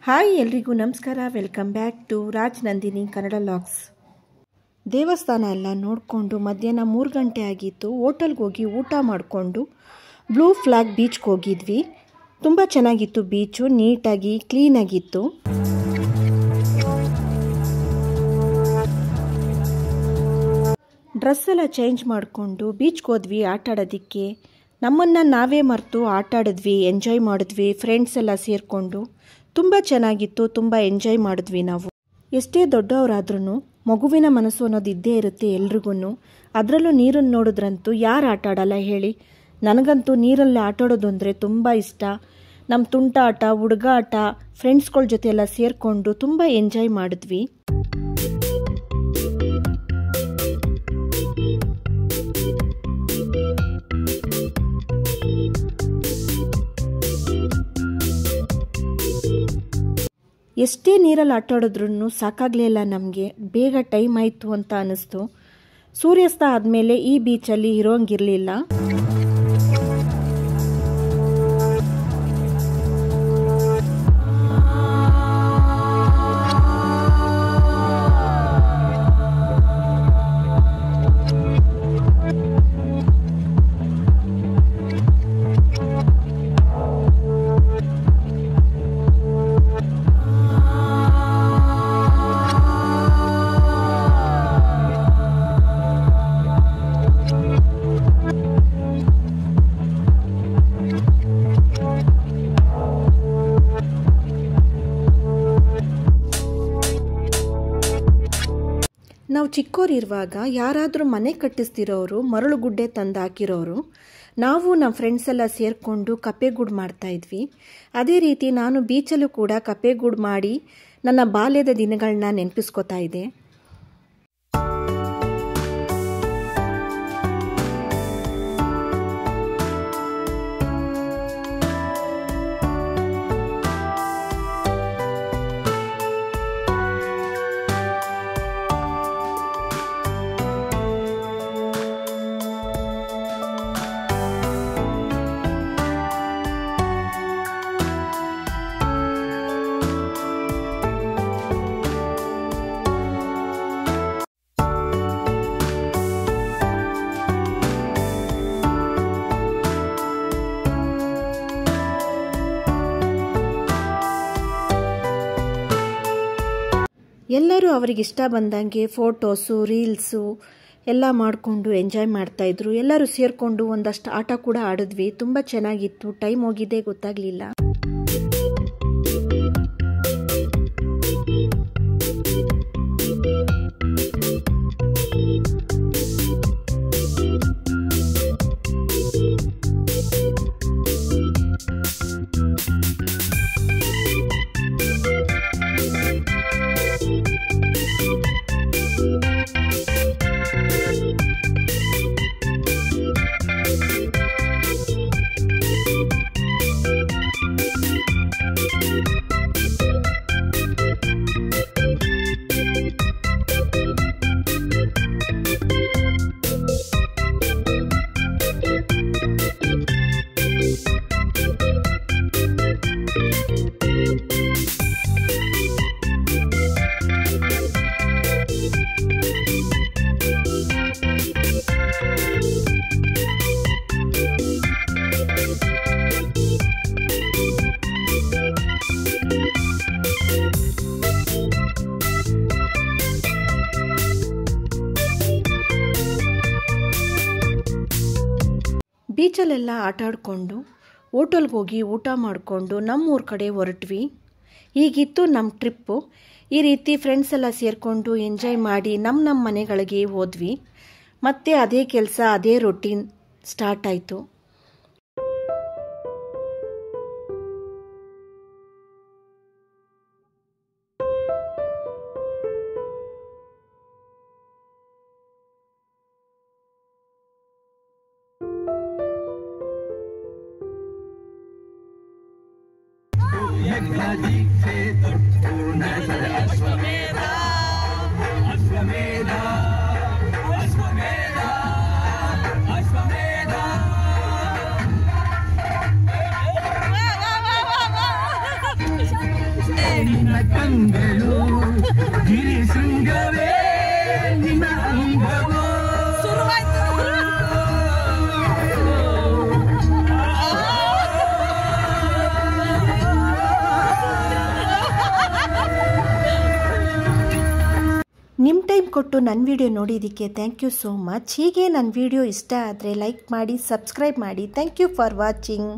Hi ಎಲ್ರಿಗೂ ನಮಸ್ಕಾರ. Welcome back to Raj Nandini Kannada logs. ದೇವಸ್ಥಾನ ಎಲ್ಲ ನೋಡಿಕೊಂಡು ಮಧ್ಯಾಹ್ನ 3 ಗಂಟೆ ಆಗಿತ್ತು. ಹೋಟೆಲ್ಗೆ ಹೋಗಿ ಊಟ ಮಾಡಿಕೊಂಡು ಬ್ಲೂ ಫ್ಲಾಗ್ ಬೀಚ್ಗೆ ಹೋಗಿದ್ವಿ. ತುಂಬ ಚೆನ್ನಾಗಿತ್ತು ಬೀಚು, ನೀಟಾಗಿ ಕ್ಲೀನಾಗಿತ್ತು. ಡ್ರೆಸ್ ಎಲ್ಲ ಚೇಂಜ್ ಮಾಡಿಕೊಂಡು ಬೀಚ್ಗೆ ಹೋದ್ವಿ ಆಟ ಆಡೋದಕ್ಕೆ. ನಮ್ಮನ್ನು ನಾವೇ ಮರೆತು ಆಟ ಆಡಿದ್ವಿ, ಎಂಜಾಯ್ ಮಾಡಿದ್ವಿ. ಫ್ರೆಂಡ್ಸ್ ಎಲ್ಲ ಸೇರಿಕೊಂಡು ತುಂಬ ಚೆನ್ನಾಗಿತ್ತು, ತುಂಬ ಎಂಜಾಯ್ ಮಾಡಿದ್ವಿ ನಾವು. ಎಷ್ಟೇ ದೊಡ್ಡವರಾದ್ರೂ ಮಗುವಿನ ಮನಸ್ಸು ಅನ್ನೋದು ಇದ್ದೇ ಇರುತ್ತೆ ಎಲ್ರಿಗೂ. ಅದರಲ್ಲೂ ನೀರನ್ನು ನೋಡಿದ್ರಂತೂ ಯಾರು ಆಟ ಆಡಲ್ಲ ಹೇಳಿ. ನನಗಂತೂ ನೀರಲ್ಲಿ ಆಟ ಆಡೋದು ಅಂದರೆ ತುಂಬ ಇಷ್ಟ. ನಮ್ಮ ತುಂಟಾಟ, ಹುಡುಗಾಟ, ಫ್ರೆಂಡ್ಸ್ಗಳ ಜೊತೆ ಎಲ್ಲ ಸೇರಿಕೊಂಡು ತುಂಬ ಎಂಜಾಯ್ ಮಾಡಿದ್ವಿ. ಎಷ್ಟೇ ನೀರಲ್ಲಿ ಆಟ ಆಡಿದ್ರೂ ಸಾಕಾಗಲೇ ಇಲ್ಲ ನಮಗೆ. ಬೇಗ ಟೈಮ್ ಆಯಿತು ಅಂತ ಅನ್ನಿಸ್ತು. ಸೂರ್ಯಾಸ್ತ ಆದಮೇಲೆ ಈ ಬೀಚಲ್ಲಿ ಇರೋಂಗಿರಲಿಲ್ಲ. ನಾವು ಚಿಕ್ಕೋರಿರುವಾಗ ಯಾರಾದರೂ ಮನೆ ಕಟ್ಟಿಸ್ತಿರೋರು ಮರಳು ಗುಡ್ಡೆ ತಂದು ಹಾಕಿರೋರು, ನಾವು ನಮ್ಮ ಫ್ರೆಂಡ್ಸ್ ಎಲ್ಲ ಸೇರಿಕೊಂಡು ಕಪ್ಪೆಗೂಡು ಮಾಡ್ತಾಯಿದ್ವಿ. ಅದೇ ರೀತಿ ನಾನು ಬೀಚಲ್ಲೂ ಕೂಡ ಕಪ್ಪೆಗೂಡು ಮಾಡಿ ನನ್ನ ಬಾಲ್ಯದ ದಿನಗಳನ್ನ ನೆನಪಿಸ್ಕೋತಾ ಇದ್ದೆ. ಎಲ್ಲರೂ ಅವರಿಗಿಷ್ಟ ಬಂದಂಗೆ ಫೋಟೋಸು, ರೀಲ್ಸು ಎಲ್ಲ ಮಾಡಿಕೊಂಡು ಎಂಜಾಯ್ ಮಾಡ್ತಾಯಿದ್ರು. ಎಲ್ಲರೂ ಸೇರಿಕೊಂಡು ಒಂದಷ್ಟು ಆಟ ಕೂಡ ಆಡಿದ್ವಿ. ತುಂಬ ಚೆನ್ನಾಗಿತ್ತು. ಟೈಮ್ ಹೋಗಿದ್ದೇ ಗೊತ್ತಾಗಲಿಲ್ಲ. ಬೀಚಲ್ಲೆಲ್ಲ ಆಟ ಆಡಿಕೊಂಡು ಹೋಟೆಲ್ಗೆ ಹೋಗಿ ಊಟ ಮಾಡಿಕೊಂಡು ನಮ್ಮೂರ ಕಡೆ ಹೊರಟ್ವಿ. ಹೀಗಿತ್ತು ನಮ್ಮ ಟ್ರಿಪ್ಪು. ಈ ರೀತಿ ಫ್ರೆಂಡ್ಸ್ ಎಲ್ಲ ಸೇರಿಕೊಂಡು ಎಂಜಾಯ್ ಮಾಡಿ ನಮ್ಮ ಮನೆಗಳಿಗೆ ಹೋದ್ವಿ. ಮತ್ತೆ ಅದೇ ಕೆಲಸ, ಅದೇ ರೊಟೀನ್ ಸ್ಟಾರ್ಟ್ ಆಯಿತು. ನನ್ನ ಕಂಗಳು ಗಿರಿ ಶೃಂಗವೇ ನಿನ್ನ ಅಂಗವೋ ನಿಮ್ಮ ಟೈಮ್ ಕೊಟ್ಟು ನನ್ನ ವಿಡಿಯೋ ನೋಡಿದ್ದಕ್ಕೆ ಥ್ಯಾಂಕ್ ಯು ಸೋ ಮಚ್. ಹೀಗೆ ನನ್ನ ವಿಡಿಯೋ ಇಷ್ಟ ಆದರೆ ಲೈಕ್ ಮಾಡಿ, ಸಬ್ಸ್ಕ್ರೈಬ್ ಮಾಡಿ. Thank you for watching.